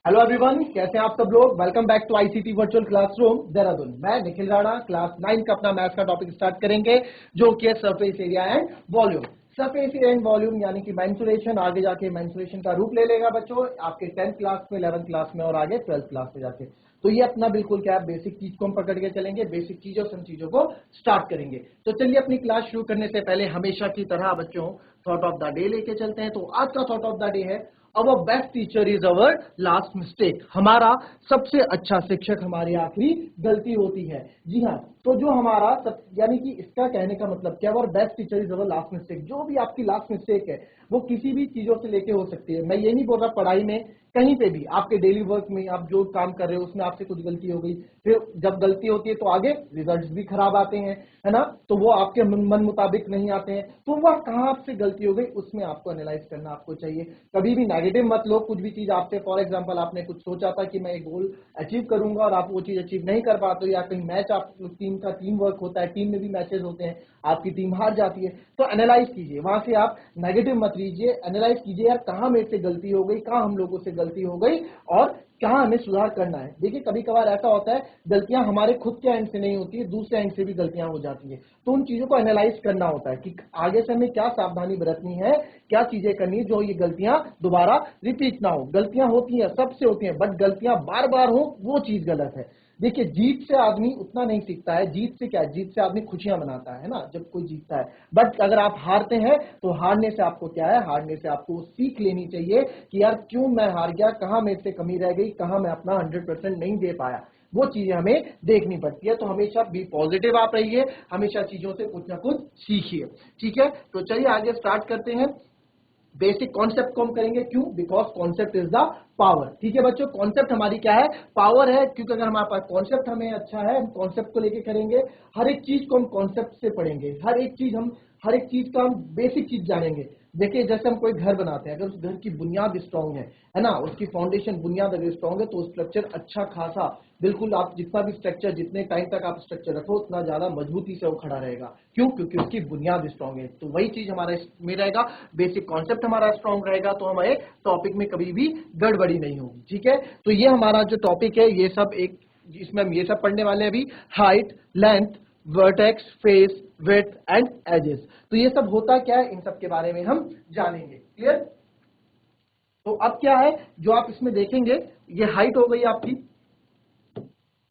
Hello everyone, कैसे हैं आप सब लोग। Welcome back to ICT virtual classroom Dehradun. मैं निखिल राणा क्लास 9 का अपना मैथ्स का टॉपिक स्टार्ट करेंगे, जो कि है surface area and volume. Surface area and volume यानी कि मेंसुरेशन आगे जाके मेंसुरेशन का रूप ले लेगा बच्चों, आपके 10th क्लास में, 11th क्लास में और आगे 12th क्लास में जाके। तो ये अपना बिल्कुल क्या है, बेसिक चीज को हम पकड़ के चलेंगे, बेसिक चीजों से हम चीजों को स्टार्ट करेंगे। तो चलिए अपनी क्लास शुरू करने से पहले हमेशा की तरह बच्चों थॉट ऑफ द डे लेके चलते हैं। तो आज का थॉट ऑफ द डे है, our best teacher is our last mistake. हमारा सबसे अच्छा शिक्षक हमारी आखिरी गलती होती है। जी हाँ, तो जो हमारा यानी कि इसका कहने का मतलब क्या, our best teacher is our last mistake. जो भी आपकी लास्ट मिस्टेक है वो किसी भी चीजों से लेके हो सकती है। मैं ये नहीं बोल रहा पढ़ाई में, कहीं पे भी आपके डेली वर्क में आप जो काम कर रहे हो उसमें आपसे कुछ गलती हो गई, फिर जब गलती होती है तो आगे रिजल्ट्स भी खराब आते हैं, है ना। तो वो आपके मन मुताबिक नहीं आते हैं, तो वह कहाँ आपसे गलती हो गई उसमें आपको एनालाइज करना आपको चाहिए। कभी भी नेगेटिव मत लो कुछ भी चीज आपसे। फॉर एग्जांपल आपने कुछ सोचा था कि मैं एक गोल अचीव करूंगा और आप वो चीज अचीव नहीं कर पाते हो, या कहीं मैच, आप टीम का टीम वर्क होता है, टीम में भी मैचेस होते हैं, आपकी टीम हार जाती है, तो एनालाइज कीजिए, वहां से आप नेगेटिव मत लीजिए, एनालाइज कीजिए यार कहाँ मेरे से गलती हो गई, कहाँ हम लोगों से गलती हो गई और कहाँ हमें सुधार करना है। देखिए कभी कभार ऐसा होता है गलतियां हमारे खुद के एंड से नहीं होती है, दूसरे एंड से भी गलतियां हो जाती है। तो उन चीजों को एनालाइज करना होता है कि आगे से हमें क्या सावधानी बरतनी है, क्या चीजें करनी है जो ये गलतियां दोबारा रिपीट ना हो। गलतियां होती हैं, सबसे होती हैं, बट गलतियां बार बार हो वो चीज गलत है। देखिए जीत से आदमी उतना नहीं सीखता है, जीत से क्या है, जीत से आदमी खुशियां मनाता है ना जब कोई जीतता है। बट अगर आप हारते हैं तो हारने से आपको क्या है, हारने से आपको सीख लेनी चाहिए कि यार क्यों मैं हार गया, कहां मेरे से कमी रह गई, कहां मैं अपना 100% नहीं दे पाया, वो चीजें हमें देखनी पड़ती है। तो हमेशा बी पॉजिटिव आप रहिए, हमेशा चीजों से कुछ ना कुछ सीखिए। ठीक है, तो चलिए आगे स्टार्ट करते हैं। बेसिक कॉन्सेप्ट को हम करेंगे, क्यों, because concept is the power. ठीक है बच्चों, कॉन्सेप्ट हमारी क्या है, पावर है। क्योंकि अगर हमारे पास कॉन्सेप्ट हमें अच्छा है, हम कॉन्सेप्ट को लेके करेंगे, हर एक चीज को हम कॉन्सेप्ट से पढ़ेंगे, हर एक चीज का हम बेसिक चीज जानेंगे। देखिए जैसे हम कोई घर बनाते हैं, अगर उस घर की बुनियाद स्ट्रांग है ना, उसकी फाउंडेशन बुनियाद अगर स्ट्रांग है तो स्ट्रक्चर अच्छा खासा, बिल्कुल आप जितना भी स्ट्रक्चर, जितने टाइम तक आप स्ट्रक्चर रखो उतना ज्यादा मजबूती से वो खड़ा रहेगा। क्यों, क्योंकि उसकी बुनियाद स्ट्रांग है। तो वही चीज हमारा इसमें रहेगा, बेसिक कॉन्सेप्ट हमारा स्ट्रांग रहेगा तो हमारे टॉपिक में कभी भी गड़बड़ी नहीं होगी। ठीक है, तो ये हमारा जो टॉपिक है ये सब एक, इसमें हम ये सब पढ़ने वाले हैं अभी, height, length, vertex, face, width and edges. तो ये सब होता क्या है, इन सब के बारे में हम जानेंगे। क्लियर। तो अब क्या है जो आप इसमें देखेंगे, ये हाइट हो गई आपकी,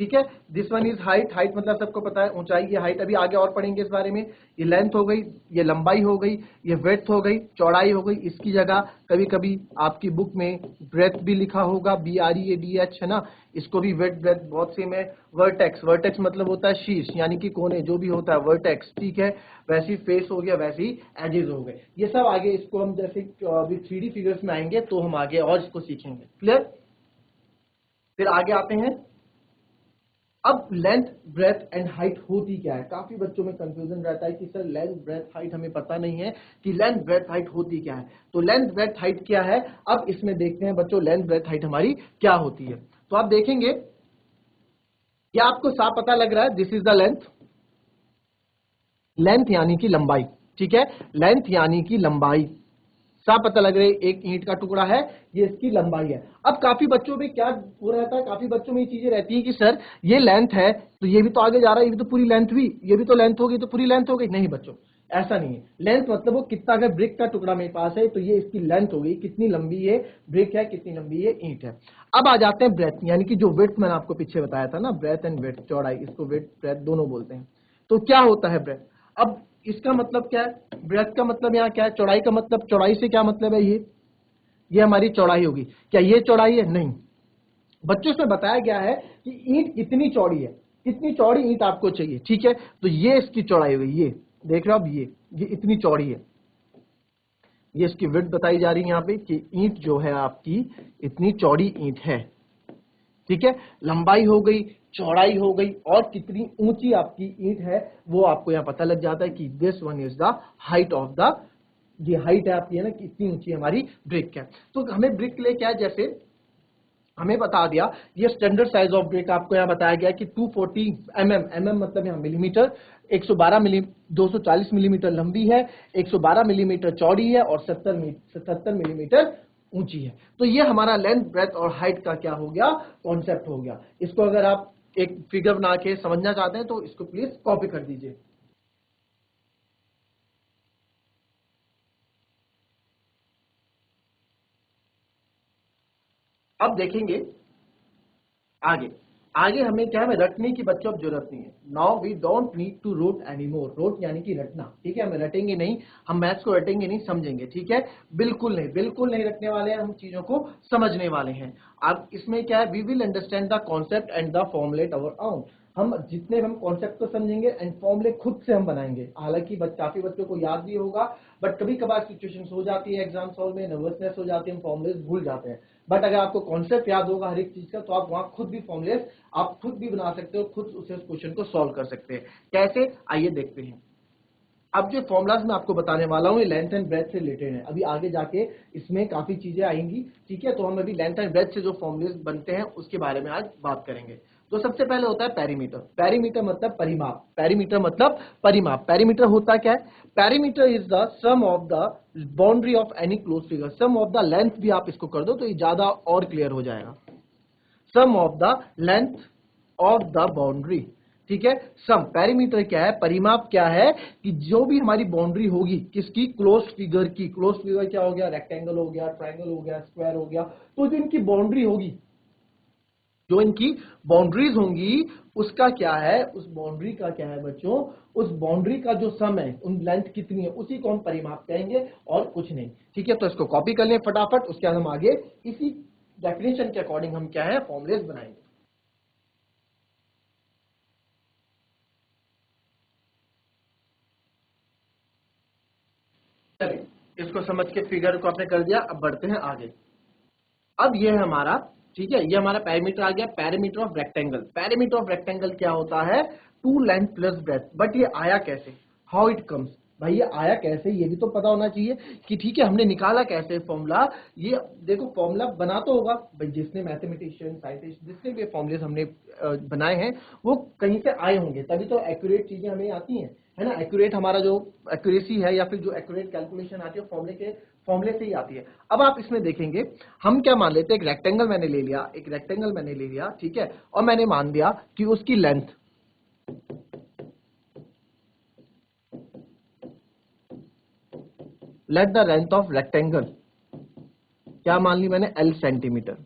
ठीक है, this one is height. Height मतलब सबको पता है ऊंचाई, ये हाइट अभी आगे और पढ़ेंगे इस बारे में। ये लेंथ हो गई, ये लंबाई हो गई, ये विड्थ हो गई, चौड़ाई हो गई। इसकी जगह कभी कभी आपकी बुक में ब्रेथ भी लिखा होगा, BREADH, है ना, इसको भी विड्थ ब्रेथ बहुत सेम है। वर्टेक्स, वर्टेक्स मतलब होता है शीर्ष यानी कि कोने, जो भी होता है वर्टेक्स। ठीक है, वैसी फेस हो गया, वैसी एजेस हो गए। ये सब आगे इसको हम जैसे अभी 3D फिगर्स में आएंगे तो हम आगे और इसको सीखेंगे। क्लियर। फिर आगे आते हैं, अब लेंथ, ब्रेथ एंड हाइट होती क्या है। काफी बच्चों में कंफ्यूजन रहता है कि सर लेंथ, ब्रेथ, हाइट हमें पता नहीं है कि लेंथ, ब्रेथ, हाइट होती क्या है। तो लेंथ, ब्रेथ, हाइट क्या है, अब इसमें देखते हैं बच्चों लेंथ, ब्रेथ, हाइट हमारी क्या होती है। तो आप देखेंगे, क्या आपको साफ पता लग रहा है, this is the length, length यानी कि लंबाई। ठीक है, लेंथ यानी कि लंबाई, साफ पता लग रहा है, एक ईंट का टुकड़ा है, ये इसकी लंबाई है। अब काफी बच्चों में क्या हो रहता है, काफी बच्चों में ये चीजें रहती है कि सर ये लेंथ है तो ये भी तो आगे जा रहा है, ये भी तो पूरी लेंथ हुई, ये भी तो लेंथ हो गई तो पूरी लेंथ हो गई। नहीं बच्चों, ऐसा नहीं है। लेंथ मतलब वो कितना, अगर ब्रिक का टुकड़ा मेरे पास है तो ये इसकी लेंथ हो गई, कितनी लंबी है ब्रिक है, कितनी लंबी है ईंट है। अब आ जाते हैं ब्रेथ, यानी कि जो विड्थ मैंने आपको पीछे बताया था ना, ब्रेथ एंड विड्थ, चौड़ाई, इसको विड्थ ब्रेथ दोनों बोलते हैं। तो क्या होता है ब्रेथ, अब इसका मतलब क्या है, ब्रेथ का मतलब यहाँ क्या है, चौड़ाई का मतलब, चौड़ाई से क्या मतलब है, ये हमारी चौड़ाई होगी। क्या ये चौड़ाई है, नहीं बच्चों, इसमें बताया गया है कि ईंट कितनी चौड़ी है, कितनी चौड़ी ईंट आपको चाहिए। ठीक है, तो ये इसकी चौड़ाई होगी, ये देख रहे हो आप, ये इतनी चौड़ी है, ये इसकी विड्थ बताई जा रही है यहाँ पे कि ईंट जो है आपकी इतनी चौड़ी ईंट है। ठीक है, लंबाई हो गई, चौड़ाई हो गई, और कितनी ऊंची आपकी ईंट है वो आपको यहाँ पता लग जाता है कि this one is the height of the, ये हाइट है आपकी, है ना, कितनी ऊंची हमारी ब्रिक है। तो हमें ब्रिक ले क्या है, जैसे हमें बता दिया, ये स्टैंडर्ड साइज ऑफ ब्रिक आपको यहाँ बताया गया कि 240 mm मतलब यहाँ मिलीमीटर, 112 मिली 240 मिलीमीटर लंबी है, 112 मिलीमीटर चौड़ी है और 70 मिलीमीटर ऊंची है। तो ये हमारा लेंथ, ब्रेथ और हाइट का क्या हो गया, कॉन्सेप्ट हो गया। इसको अगर आप एक फिगर बना के समझना चाहते हैं तो इसको प्लीज कॉपी कर दीजिए। अब देखेंगे आगे। आगे हमें क्या है, रटने की बच्चों अब जरूरत नहीं है। Now we don't need to rote any more. Rote यानी कि रटना, ठीक है, हम रटेंगे नहीं, हम मैथ्स को रटेंगे नहीं, समझेंगे, ठीक है, बिल्कुल नहीं, बिल्कुल नहीं रटने वाले हैं, हम चीजों को समझने वाले हैं। अब इसमें क्या है, we will understand the concept and the formulate our own. हम जितने हम कॉन्सेप्ट को समझेंगे एंड फॉर्मुले खुद से हम बनाएंगे। हालांकि काफी बच्चों को याद भी होगा, बट कभी कभार सिचुएशन हो जाती है एग्जाम हॉल में, नर्वसनेस हो जाती है, हम फॉर्मुले भूल जाते हैं। बट अगर आपको कॉन्सेप्ट याद होगा हर एक चीज का, तो आप वहां खुद भी फॉर्मुले आप खुद भी बना सकते हो, खुद उस क्वेश्चन को सॉल्व कर सकते हैं। कैसे, आइए देखते हैं। अब जो फॉर्मुलाज मैं आपको बताने वाला हूं ये लेंथ एंड ब्रेथ से रिलेटेड है। अभी आगे जाके इसमें काफी चीजें आएंगी, ठीक है। तो हम अभी लेंथ एंड ब्रेथ से जो फॉर्मुलेज बनते हैं उसके बारे में आज बात करेंगे। तो सबसे पहले होता है पेरीमीटर। पेरीमीटर मतलब परिमाप। पेरीमीटर मतलब परिमाप। पेरीमीटर होता क्या है, perimeter is the sum of the boundary of any close figure. Sum of the length भी आप इसको कर दो तो ये ज्यादा और क्लियर हो जाएगा। Sum of the length of the boundary, ठीक है। सम, पेरीमीटर क्या है, परिमाप क्या है, कि जो भी हमारी बाउंड्री होगी किसकी, क्लोज फिगर की। क्लोज फिगर क्या हो गया, रेक्टेंगल हो गया, ट्रायंगल हो गया, स्क्वायर हो गया। तो जो इनकी बाउंड्री होगी, जो इनकी बाउंड्रीज होंगी, उसका क्या है, उस बाउंड्री का क्या है बच्चों, उस बाउंड्री का जो सम है, उन लेंथ कितनी है, उसी को हम परिमाप कहेंगे और कुछ नहीं, ठीक है। तो इसको कॉपी कर लें फटाफट, उसके बाद हम आगे इसी डेफिनेशन के अकॉर्डिंग हम क्या है, फॉर्मुलेस बनाएंगे। चलिए, इसको समझ के फिगर को आपने कर दिया, अब बढ़ते हैं आगे। अब ये है हमारा, ठीक है, ये हमारा पैरामीटर आ गया, parameter of rectangle. Parameter of rectangle क्या होता है, two length plus breadth. But ये आया कैसे, हाउ इट कम्स, भाई ये आया कैसे, ये भी तो पता होना चाहिए कि ठीक है हमने निकाला कैसे फॉर्मूला। ये देखो फॉर्मूला बना तो होगा भाई, जिसने मैथमेटिशियन साइंटिस्ट जिसने भी फॉर्मूले हमने बनाए हैं वो कहीं से आए होंगे, तभी तो एक्यूरेट चीजें हमें आती हैं, है ना। एक्यूरेट हमारा जो एक्यूरेसी है या फिर जो एक्यूरेट कैलकुलेशन आती है फॉर्मूले से ही आती है। अब आप इसमें देखेंगे, हम क्या मान लेते हैं, एक रेक्टेंगल मैंने ले लिया, एक रेक्टेंगल मैंने ले लिया, ठीक है, और मैंने मान दिया कि उसकी length, let the length of rectangle क्या मान ली मैंने, एल सेंटीमीटर,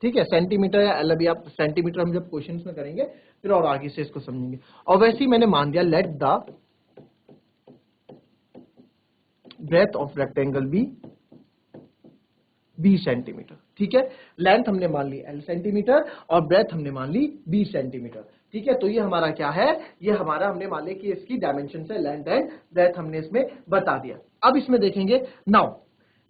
ठीक है। सेंटीमीटर या एल, अभी आप सेंटीमीटर हम जब क्वेश्चंस में करेंगे फिर और आगे से इसको समझेंगे। और वैसे ही मैंने मान दिया let the breadth of rectangle be centimetre, ठीक है। लेंथ हमने मान ली एल सेंटीमीटर और ब्रेथ हमने मान ली 20 सेंटीमीटर, ठीक है। तो ये हमारा क्या है, ये हमारा हमने मान लिया कि इसकी डायमेंशन से लेंथ एंड ब्रेथ हमने इसमें बता दिया। अब इसमें देखेंगे, now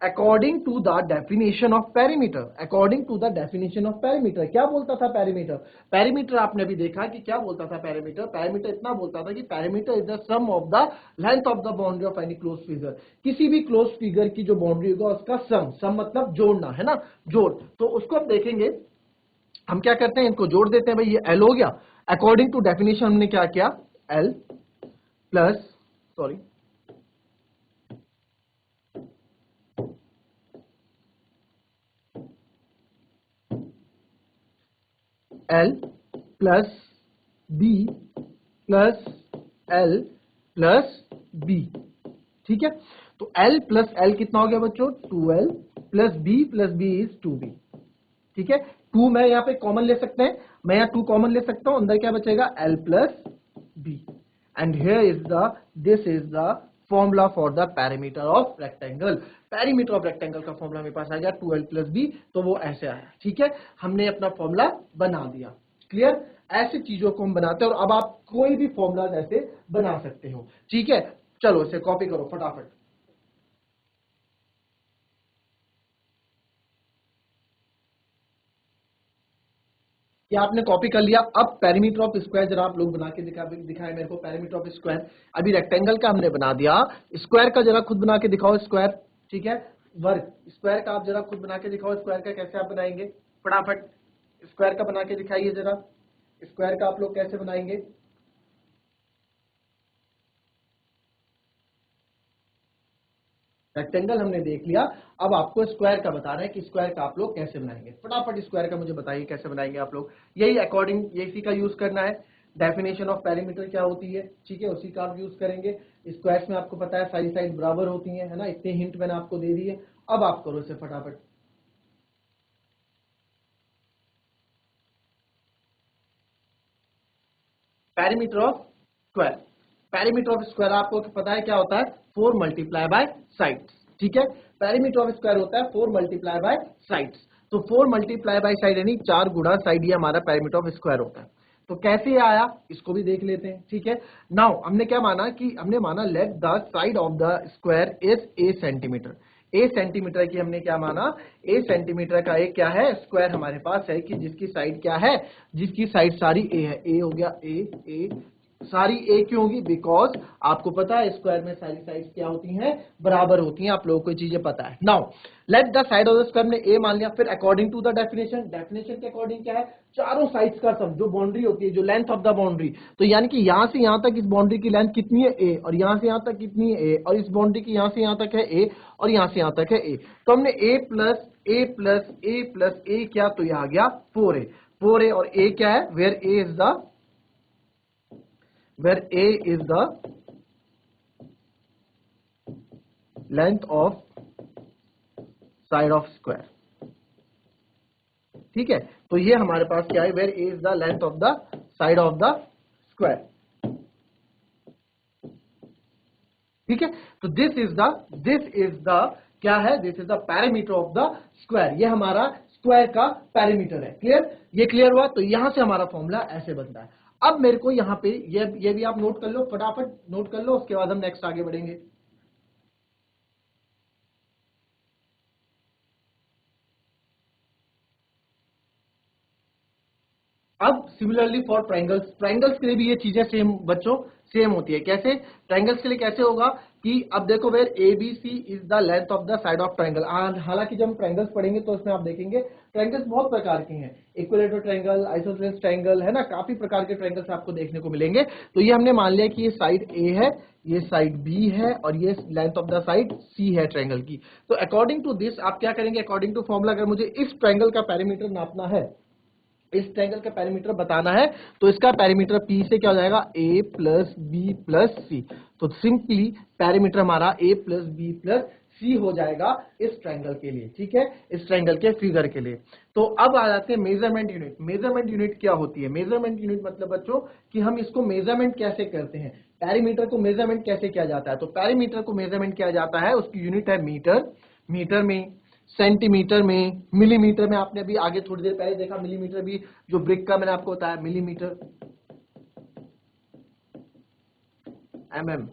according to the definition of perimeter, according to the definition of perimeter, क्या बोलता था पेरीमीटर, पेरीमीटर आपने अभी देखा कि क्या बोलता था पेरीमीटर, पेरीमीटर इतना बोलता था कि perimeter is the sum of the length of the boundary of any close figure. किसी भी क्लोज फिगर की जो बाउंड्री होगा उसका सम, सम मतलब जोड़ना, है ना, जोड़। तो उसको अब देखेंगे, हम क्या करते हैं, इनको जोड़ देते हैं, भाई ये एल हो गया। अकॉर्डिंग टू डेफिनेशन हमने क्या किया, L plus, sorry, L plus B plus L plus B, ठीक है। तो एल प्लस एल कितना हो गया बच्चों, 2l plus B is 2b, ठीक है। 2 मैं यहां पे कॉमन ले सकते हैं, मैं यहां 2 कॉमन ले सकता हूं, अंदर क्या बचेगा, L plus B. And here is the, this is the formula for the parameter of rectangle. Parameter of rectangle का फॉर्मूला मेरे पास आ गया 2l प्लस बी, तो वो ऐसे आया, ठीक है। हमने अपना फॉर्मूला बना दिया, क्लियर। ऐसी चीजों को हम बनाते हैं और अब आप कोई भी फॉर्मूला ऐसे बना सकते हो, ठीक है। चलो इसे कॉपी करो फटाफट। ये आपने कॉपी कर लिया। अब पैरामीटर ऑफ स्क्वायर जरा आप लोग बना के दिखाए मेरे को, पैरामीटर ऑफ स्क्वायर। अभी रेक्टेंगल का हमने बना दिया, स्क्वायर का जरा खुद बना के दिखाओ, स्क्वायर, ठीक है। वर्ग स्क्वायर का आप जरा खुद बना के दिखाओ, स्क्वायर का कैसे आप बनाएंगे, फटाफट स्क्वायर का बना के दिखाइए जरा, स्क्वायर का आप लोग कैसे बनाएंगे। रेक्टेंगल हमने देख लिया, अब आपको स्क्वायर का बता रहे हैं कि स्क्वायर का आप लोग कैसे बनाएंगे। फटाफट स्क्वायर का मुझे बताइए कैसे बनाएंगे आप लोग। यही अकॉर्डिंग इसी का यूज करना है। डेफिनेशन ऑफ पेरीमीटर क्या होती है, ठीक है, उसी का आप यूज करेंगे। स्क्वायर्स में आपको पता है सारी साइड बराबर होती है ना, इतने हिंट मैंने आपको दे दिए। अब आप करो इसे फटाफट। Perimeter of square, perimeter of square आपको पता है क्या होता है, 4 मल्टीप्लाई बाय साइड्स, ठीक है। पेरीमीटर ऑफ स्क्वायर होता है 4 मल्टीप्लाई बाय साइड्स। तो 4 मल्टीप्लाई बाय साइड यानी 4 गुणा साइड, ये हमारा पेरीमीटर ऑफ स्क्वायर होता है। तो कैसे आया इसको भी देख लेते हैं, ठीक है। नाउ हमने क्या माना कि हमने माना late the side of the square is a centimetre. A centimetre की हमने क्या माना, ए सेंटीमीटर का एक क्या है, स्क्वायर हमारे पास है कि जिसकी साइड क्या है, जिसकी साइड सारी ए है। ए हो गया, ए सारी ए क्यों होगी, बिकॉज आपको पता है स्क्वायर में सारी साइड्स क्या होती हैं, बराबर होती हैं। आप लोगों को चीजें पता है। Now let the side of the square में ए मान लिया, फिर according to the definition, definition के अकॉर्डिंग क्या है, चारों साइड्स का सम, जो बाउंड्री होती है, जो लेंथ ऑफ द बाउंड्री, तो यानी कि यहां से यहां तक इस बाउंड्री की लेंथ कितनी है ए, और यहां से यहां तक कितनी है ए, और इस बाउंड्री की यहां से यहां तक है ए, और यहां से यहां तक है ए। तो हमने ए प्लस ए प्लस ए प्लस ए क्या, तो यह आ गया 4a। 4a और a क्या है, where a is the, where a is the length of side of square, ठीक है। तो ये हमारे पास क्या है, where a is the length of the side of the square, ठीक है। तो दिस इज द क्या है, this is the parameter of the square. ये हमारा स्क्वायर का पैरामीटर है। क्लियर, ये क्लियर हुआ। तो यहां से हमारा फॉर्मूला ऐसे बनता है। अब मेरे को यहां पे ये भी आप नोट कर लो, फटाफट नोट कर लो, उसके बाद हम नेक्स्ट आगे बढ़ेंगे। अब सिमिलरली फॉर ट्राइंगल्स, ट्राइंगल्स के लिए भी ये चीजें सेम बच्चों, सेम होती है। कैसे, ट्राइंगल्स के लिए कैसे होगा कि अब देखो where A B C is the length of the side of triangle. हालांकि जब हम ट्राइंगल्स पढ़ेंगे तो इसमें आप देखेंगे ट्राइंगल्स बहुत प्रकार के हैं, इक्विलेटरल ट्राइंगल, आइसोसेलेस ट्राइंगल, है ना, काफी प्रकार के ट्राइंगल्स आपको देखने को मिलेंगे। तो ये हमने मान लिया कि ये साइड ए है, ये साइड बी है, और ये लेंथ ऑफ द साइड सी है ट्राइंगल की। तो अकॉर्डिंग टू दिस आप क्या करेंगे, अकॉर्डिंग टू फॉर्मूला, अगर मुझे इस ट्राइंगल का पैरामीटर नापना है, इस ट्रायंगल का पैरामीटर बताना है, तो इसका पैरामीटर P से क्या हो जाएगा, a प्लस बी प्लस सी। तो सिंपली पैरामीटर हमारा a प्लस बी प्लस सी हो जाएगा इस ट्रायंगल के लिए, ठीक है, इस ट्रायंगल के फिगर के लिए। तो अब आ जाते हैं मेजरमेंट यूनिट। मेजरमेंट यूनिट क्या होती है, मेजरमेंट यूनिट मतलब बच्चों कि हम इसको मेजरमेंट कैसे करते हैं, पैरामीटर को मेजरमेंट कैसे किया जाता है। तो पैरामीटर को मेजरमेंट किया जाता है, उसकी यूनिट है मीटर, मीटर में, सेंटीमीटर में, मिलीमीटर में। आपने अभी आगे थोड़ी देर पहले देखा मिलीमीटर भी, जो ब्रिक का मैंने आपको बताया, मिलीमीटर, mm,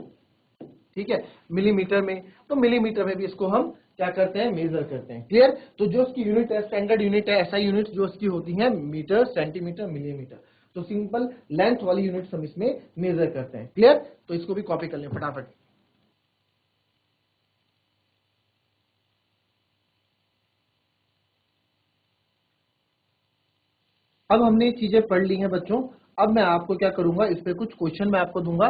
ठीक है, मिलीमीटर में। तो मिलीमीटर में भी इसको हम क्या करते हैं, मेजर करते हैं। क्लियर। तो जो उसकी यूनिट है, स्टैंडर्ड यूनिट है, ऐसा यूनिट जो उसकी होती है मीटर, सेंटीमीटर, मिलीमीटर। तो सिंपल लेंथ वाली यूनिट हम इसमें मेजर करते हैं। क्लियर। तो इसको भी कॉपी कर लें फटाफट। अब हमने चीजें पढ़ ली हैं बच्चों। अब मैं आपको क्या करूंगा, इस पे कुछ क्वेश्चन मैं आपको दूंगा,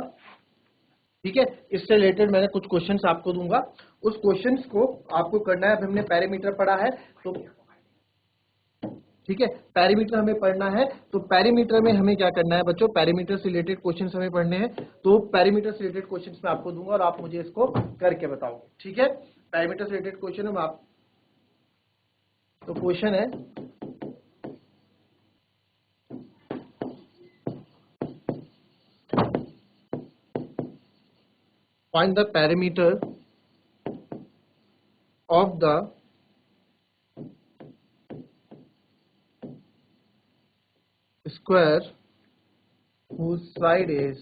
ठीक है। इससे रिलेटेड मैंने कुछ क्वेश्चंस आपको दूंगा, उस क्वेश्चंस को आपको करना है। अब हमने पैरामीटर पढ़ा है, तो ठीक है, पैरामीटर हमें पढ़ना है। तो पैरामीटर में हमें क्या करना है बच्चों, पैरामीटर से रिलेटेड क्वेश्चंस हमें पढ़ने हैं। तो पैरामीटर से रिलेटेड क्वेश्चंस मैं आपको दूंगा और आप मुझे इसको करके बताओगे, ठीक है। पैरामीटर से रिलेटेड क्वेश्चन हम आप, तो क्वेश्चन है, find the parameter of the square whose side is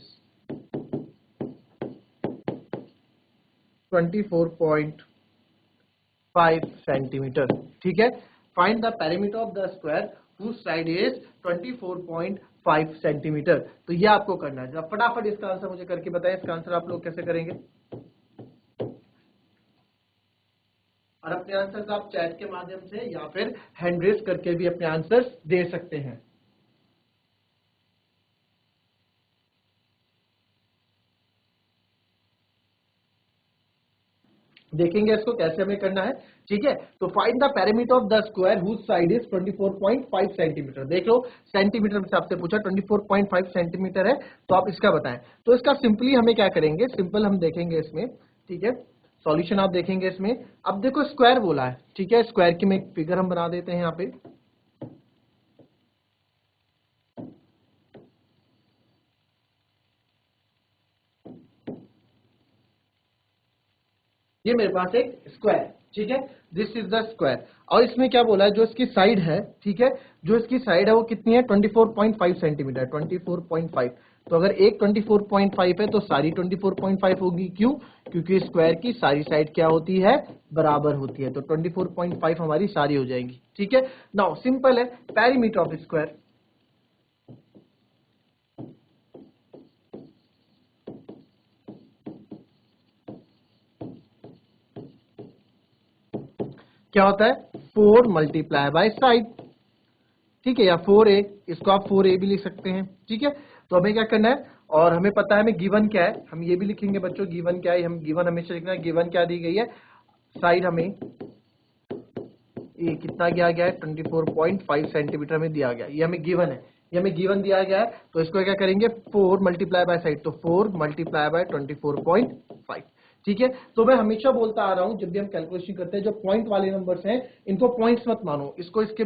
24.5 centimetre, ठीक है। Find the parameter of the square whose side is 24.5 centimetre. तो ये आपको करना है। जब फटाफट इसका आंसर मुझे करके बताएं, इसका आंसर आप लोग कैसे करेंगे, और अपने आंसर्स आप चैट के माध्यम से या फिर हैंड रेज करके भी अपने आंसर्स दे सकते हैं। देखेंगे इसको कैसे हमें करना है। ठीक है, तो find the perimeter of the square whose side is 24.5 centimetre. देख लो सेंटीमीटर में से आपसे पूछा 24.5 सेंटीमीटर है, तो आप इसका बताएं। तो इसका सिंपली हमें क्या करेंगे, सिंपल हम देखेंगे इसमें। ठीक है, सॉल्यूशन आप देखेंगे इसमें। अब देखो स्क्वायर बोला है, ठीक है, स्क्वायर की में एक फिगर हम बना देते हैं यहाँ पे। ये मेरे पास एक स्क्वायर, ठीक है, दिस इज द स्क्वायर। और इसमें क्या बोला है, जो इसकी साइड है, ठीक है, जो इसकी साइड है वो कितनी है, 24.5 सेंटीमीटर, 24.5। तो अगर एक 24.5 है तो सारी 24.5 होगी। क्यों? क्योंकि स्क्वायर की सारी साइड क्या होती है, बराबर होती है। तो 24.5 हमारी सारी हो जाएंगी। ठीक है, नाउ सिंपल है, पेरीमीटर ऑफ स्क्वायर। क्या होता है, 4 मल्टीप्लाई बाय साइड। ठीक है, या 4a, इसको आप 4a भी लिख सकते हैं। ठीक है, तो हमें क्या करना है, और हमें पता है हमें गिवन क्या है, हम ये भी लिखेंगे बच्चों, गिवन क्या है, हम गिवन हमेशा लिखना है। गिवन क्या दी गई है, साइड हमें ये कितना दिया गया है, 24.5 सेंटीमीटर में दिया गया, ये हमें गिवन है, ये हमें गिवन दिया गया है। तो इसको क्या करेंगे, 4 मल्टीप्लाई बाय साइड, तो 4 मल्टीप्लाई बाय 24.5। ठीक है, तो मैं हमेशा बोलता आ रहा हूं, जब भी हम कैलकुलेशन करते हैं, जो पॉइंट वाले नंबर्स हैं इनको पॉइंट्स मत मानो, इसको इसके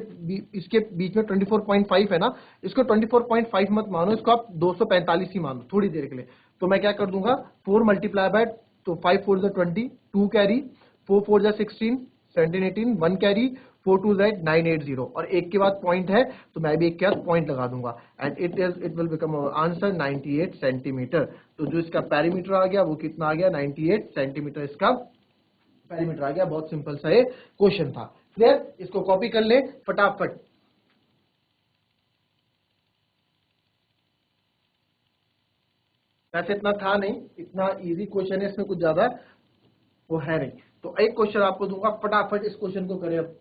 बीच में 24.5 है ना, इसको 24.5 मत मानो, इसको आप 245 ही मानो थोड़ी देर के लिए। तो मैं क्या कर दूंगा, 4 मल्टीप्लाई बाय, तो 5 4 20, 2 कैरी, 4 4 16, 17 18, 1 कैरी, 4 2 980, और एक के बाद पॉइंट है तो मैं भी एक के बाद पॉइंट लगा दूंगा, and it will become answer 98 centimetre. तो जो इसका पेरीमीटर आ गया वो कितना आ गया, 98 सेंटीमीटर इसका पेरीमीटर आ गया। बहुत सिंपल सा ये क्वेश्चन था। क्लियर, इसको कॉपी कर ले फटाफट। वैसे इतना था नहीं, इतना इजी क्वेश्चन है, इसमें कुछ ज्यादा वो है नहीं। तो एक क्वेश्चन आपको दूंगा, फटाफट इस क्वेश्चन को करें अब,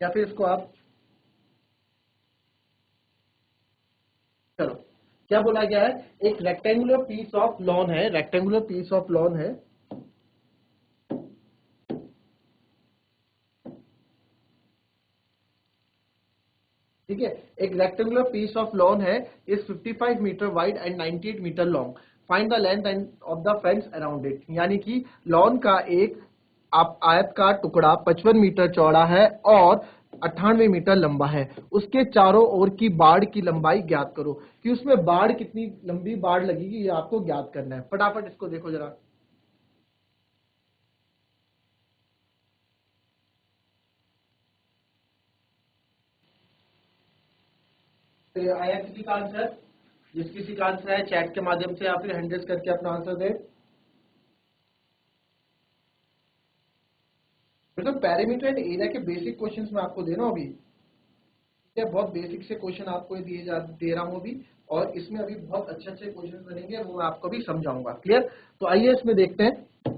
या फिर इसको आप, चलो, क्या बोला गया है, एक रेक्टेंगुलर पीस ऑफ लॉन है, रेक्टेंगुलर पीस ऑफ लॉन है। ठीक है, एक रेक्टेंगुलर पीस ऑफ लॉन है, is 55 metre wide and 98 metre long. Find the length and of the fence around it. यानी कि लॉन का एक आप आयत का टुकड़ा 55 मीटर चौड़ा है और 98 मीटर लंबा है। उसके चारों ओर की बाड़ की लंबाई ज्ञात करो। कि उसमें बाड़ कितनी लंबी बाड़ लगेगी, ये आपको ज्ञात करना है। फटाफट इसको देखो जरा। तो आया किसी का आंसर, जिस किसी का आंसर है चैट के माध्यम से या फिर हैंडल्स करके अपना आंसर दे। मतलब पेरीमीटर एंड एरिया के बेसिक क्वेश्चंस मैं आपको दे रहा हूँ अभी। ठीक है, बहुत बेसिक से क्वेश्चन आपको दे रहा हूँ अभी, और इसमें अभी बहुत अच्छे अच्छे क्वेश्चन बनेंगे, वो मैं आपको भी समझाऊंगा। क्लियर, तो आइए इसमें देखते हैं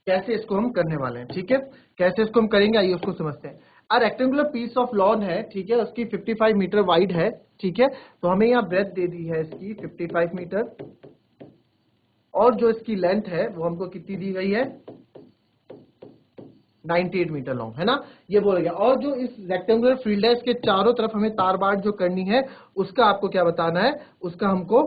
कैसे इसको हम करने वाले हैं। ठीक है, कैसे इसको हम करेंगे, आइए उसको समझते हैं। A rectangular piece of lawn है, ठीक है, उसकी 55 मीटर वाइड है। ठीक है, तो हमें यहाँ ब्रेथ दे दी है इसकी 55 मीटर, और जो इसकी लेंथ है वो हमको कितनी दी गई है, 98 मीटर लॉन्ग, है ना, ये बोला गया। और जो इस रेक्टेंगुलर फील्ड है, इसके चारों तरफ हमें तार बाड़ जो करनी है, उसका आपको क्या बताना है, उसका हमको,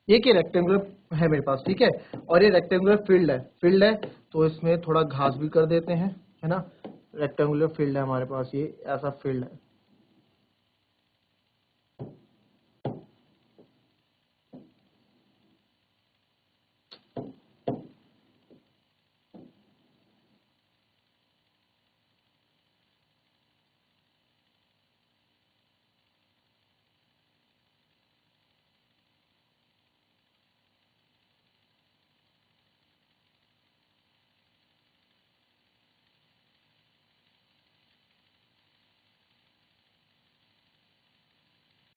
ये कि रेक्टेंगुलर है मेरे पास, ठीक है, और ये रेक्टेंगुलर फील्ड है, तो इसमें थोड़ा घास भी कर देते हैं, है ना। रेक्टेंगुलर फील्ड है हमारे पास, ये ऐसा फील्ड है।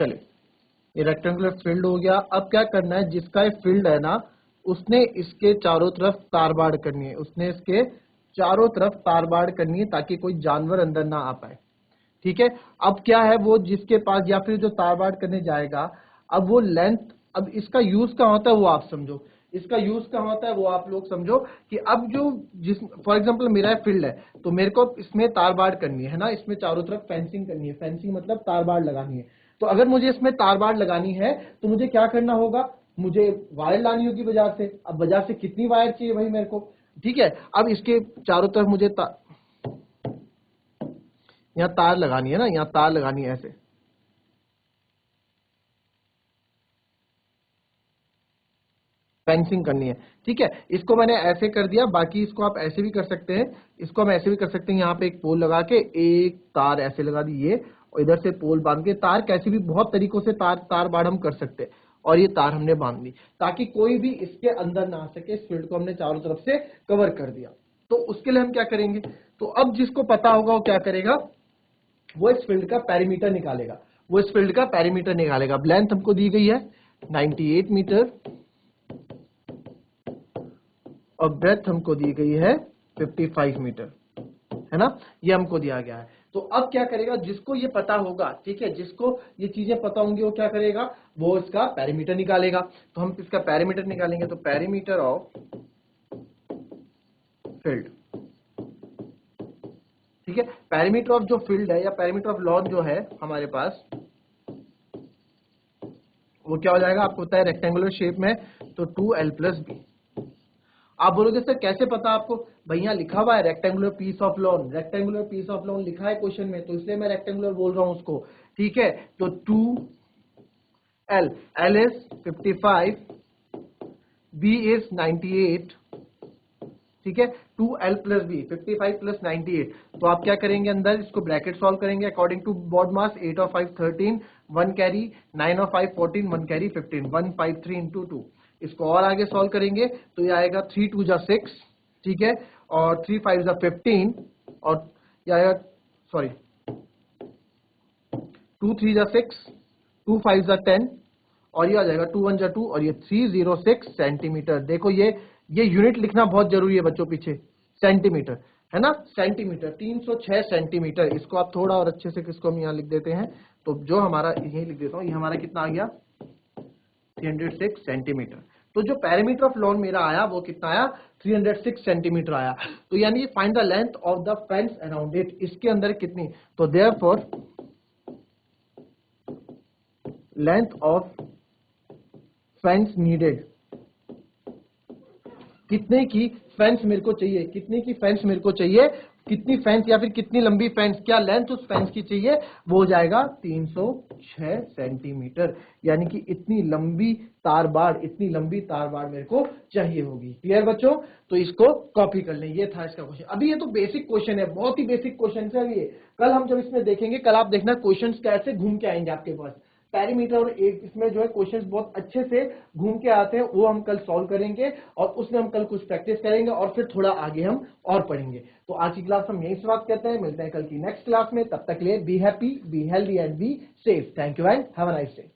चलिए ये रेक्टेंगुलर फील्ड हो गया। अब क्या करना है, जिसका ये फील्ड है ना उसने इसके चारों तरफ तारबाड़ करनी है, उसने इसके चारों तरफ तारबाड़ करनी है ताकि कोई जानवर अंदर ना आ पाए। ठीक है, अब क्या है वो जिसके पास या फिर जो तारबाड़ करने जाएगा, अब वो लेंथ, अब इसका यूज कहाँ होता है वो आप समझो, इसका यूज कहाँ होता है वो आप लोग समझो कि अब जो जिस फॉर एग्जांपल मेरा फील्ड है तो मेरे को इसमें तारबाड़ करनी है ना, इसमें चारों तरफ फेंसिंग करनी है, फेंसिंग मतलब तारबाड़ लगानी है। तो अगर मुझे इसमें तारबाड़ लगानी है तो मुझे क्या करना होगा, मुझे वायर लानी होगी बाजार से। अब बाजार से कितनी वायर चाहिए भाई मेरे को, ठीक है। अब इसके चारों तरफ मुझे यहाँ तार लगानी है ना, यहाँ तार लगानी है, ऐसे फेंसिंग करनी है। ठीक है, इसको मैंने ऐसे कर दिया, बाकी इसको आप ऐसे भी कर सकते हैं, इसको हम ऐसे भी कर सकते हैं। यहाँ पे एक पोल लगा के एक तार ऐसे लगा दी ये, और इधर से पोल बांध के, तार कैसे भी बहुत तरीकों से तार बाड़ हम कर सकते हैं। और ये तार हमने बांध दी ताकि कोई भी इसके अंदर ना आ सके, इस फील्ड को हमने चारों तरफ से कवर कर दिया। तो उसके लिए हम क्या करेंगे, तो अब जिसको पता होगा वो क्या करेगा, वो इस फील्ड का पेरीमीटर निकालेगा, वो इस फील्ड का पेरीमीटर निकालेगा। अब लेंथ हमको दी गई है 98 मीटर और ब्रेथ हमको दी गई है 55 मीटर, है ना, ये हमको दिया गया है। तो अब क्या करेगा, जिसको ये पता होगा, ठीक है, जिसको ये चीजें पता होंगी वो क्या करेगा, वो इसका पेरीमीटर निकालेगा। तो हम इसका पेरीमीटर निकालेंगे, तो पेरीमीटर ऑफ फील्ड, ठीक है, पेरीमीटर ऑफ जो फील्ड है या पेरीमीटर ऑफ लॉन जो है हमारे पास, वो क्या हो जाएगा, आपको पता है रेक्टेंगुलर शेप में, तो 2l+b। आप बोलोगे सर कैसे पता आपको, भैया लिखा हुआ है rectangular piece of lawn, rectangular piece of lawn लिखा है क्वेश्चन में, तो इसलिए मैं रेक्टेंगुलर बोल रहा हूं उसको। ठीक है, तो 2l, l is 55, b is 98, ठीक है, 2l+b 55 + 98। तो आप क्या करेंगे, अंदर इसको ब्रैकेट सॉल्व करेंगे अकॉर्डिंग टू बॉड मास, 8 और 5 13, 1 कैरी, 9 और 5 14, 1 कैरी 15, 153 into 2। इसको और आगे सॉल्व करेंगे तो ये आएगा 3 2 जा 6, ठीक है, और 3 5 जा 15, और ये आएगा, सॉरी 2 3 जा 6, 2 5 जा 10, और ये आ जाएगा 2 1 जा 2, और ये 306 सेंटीमीटर। देखो ये यूनिट लिखना बहुत जरूरी है बच्चों पीछे, सेंटीमीटर, है ना, सेंटीमीटर 306 सेंटीमीटर। इसको आप थोड़ा और अच्छे से किसको हम यहाँ लिख देते हैं, तो जो हमारा यही लिख देता हूँ, ये हमारा कितना आ गया 306 सेंटीमीटर। तो जो पेरीमीटर ऑफ लॉन मेरा आया वो कितना आया, 306 सेंटीमीटर आया। तो यानी find the length of the fence around it, इसके अंदर कितनी, तो therefore length of fence needed, कितने की फेंस मेरे को चाहिए, कितने की फेंस मेरे को चाहिए, कितनी फेंस या फिर कितनी लंबी फेंस, क्या लेंथ उस फेंस की चाहिए, वो हो जाएगा 306 सेंटीमीटर। यानी कि इतनी लंबी तारबाड़, इतनी लंबी तारबाड़ मेरे को चाहिए होगी। क्लियर बच्चों, तो इसको कॉपी कर लें, ये था इसका क्वेश्चन। अभी ये तो बेसिक क्वेश्चन है, बहुत ही बेसिक क्वेश्चन है ये। कल हम जब इसमें देखेंगे, कल आप देखना क्वेश्चन कैसे घूम के आएंगे आपके पास, पेरीमीटर और एक इसमें जो है क्वेश्चंस बहुत अच्छे से घूम के आते हैं, वो हम कल सॉल्व करेंगे और उसमें हम कल कुछ प्रैक्टिस करेंगे और फिर थोड़ा आगे हम और पढ़ेंगे। तो आज की क्लास हम यही समाप्त करते हैं, मिलते हैं कल की नेक्स्ट क्लास में। तब तक लिए be happy, be healthy and be safe. Thank you and have a nice day.